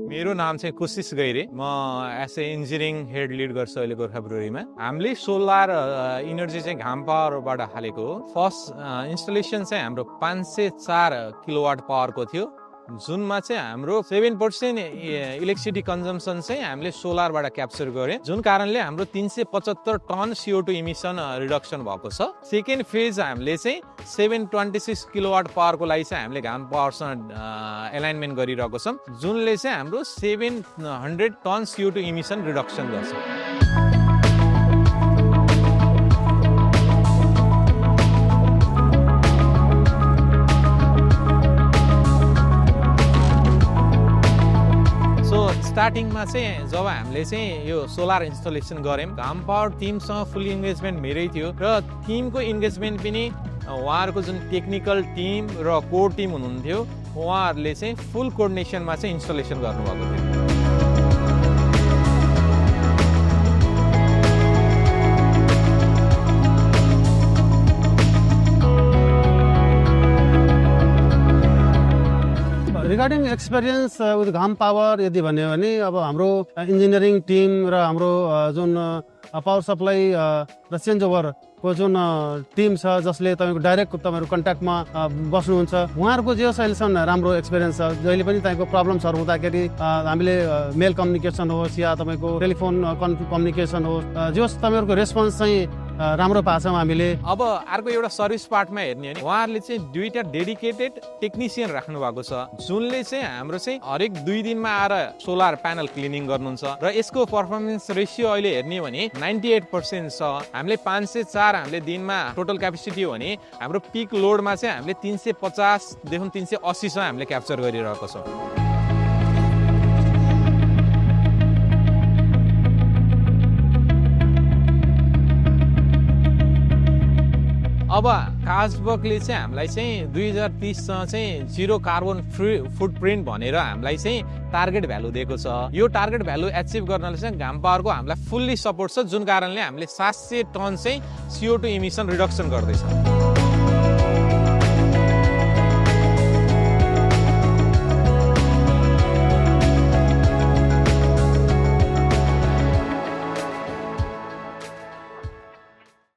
मेरो नाम चाहिँ कोशिश गैरे, म as a engineering head lead गर्छु अहिले गोर्खा ब्रुअरीमा। हामीले सोलर इनर्जी चाहिँ घाम पावरबाट हालेको हो। फर्स्ट इन्स्टलेसन चाहिँ हाम्रो 504 किलोवाट पावरको थियो, जुनमा चाहिँ हाम्रो 7% इलेक्ट्रिसिटी कन्जम्सन चाहिँ हामीले सोलरबाट क्याप्चर गऱ्यौँ, जुन कारणले हाम्रो 375 टन CO2 इमिसन रिडक्सन भएको छ। सेकेन्ड फेज हामीले चाहिँ 726 किलोवाट पावरको लागि चाहिँ हामीले घाम पावरसँग एलाइनमेन्ट गरिरहेको छौँ, जुनले चाहिँ हाम्रो 700 टन CO2 इमिसन रिडक्सन गर्छ। स्टार्टिङमा चाहिँ जब हामीले चाहिँ यो सोलर इन्स्टलेसन गऱ्यौँ, घाम पावर टिमसँग फुल इन्गेजमेन्ट मेरै थियो र टिमको इन्गेजमेन्ट पनि उहाँहरूको जुन टेक्निकल टिम र कोर टिम हुनुहुन्थ्यो, उहाँहरूले चाहिँ फुल कोअर्डिनेसनमा चाहिँ इन्स्टलेसन गर्नुभएको थियो। रिगार्डिङ एक्सपिरियन्स विथ घाम पावर यदि भन्यो भने अब हाम्रो इन्जिनियरिङ टिम र हाम्रो जुन पावर सप्लाई र चेन्ज ओभरको जुन टिम छ, जसले तपाईँको डाइरेक्ट तपाईँहरू कन्ट्याक्टमा बस्नुहुन्छ, उहाँहरूको जे होस् अहिलेसम्म राम्रो एक्सपिरियन्स छ। जहिले पनि तपाईँको प्रब्लम्सहरू हुँदाखेरि हामीले मेल कम्युनिकेसन होस् या तपाईँको टेलिफोन कम्युनिकेसन होस्, जे होस् तपाईँहरूको रेस्पोन्स चाहिँ राम्रो पाछौँ हामीले। अब अर्को एउटा सर्भिस पार्टमा हेर्ने हो भने उहाँहरूले चाहिँ 2टा डेडिकेटेड टेक्निसियन राख्नु भएको छ, जुनले चाहिँ हाम्रो चाहिँ हरेक 2 दिनमा आएर सोलर प्यानल क्लिनिङ गर्नुहुन्छ र यसको पर्फर्मेन्स रेसियो अहिले हेर्ने हो भने 98% छ। हामीले 504 हामीले दिनमा टोटल क्यापेसिटी हो भने हाम्रो पिक लोडमा चाहिँ हामीले 350 देखि 380 सम्म हामीले क्याप्चर गरिरहेको छौँ। अब काजबर्गले चाहिँ हामीलाई चाहिँ 2030 सम्म चाहिँ 0 कार्बन फुटप्रिन्ट भनेर हामीलाई चाहिँ टार्गेट भ्यालु दिएको छ। यो टार्गेट भ्यालु एचिभ गर्नले चाहिँ घाम पावरको हामीलाई फुल्ली सपोर्ट छ, जुन कारणले हामीले 700 टन चाहिँ CO2 इमिसन रिडक्सन गर्दैछ।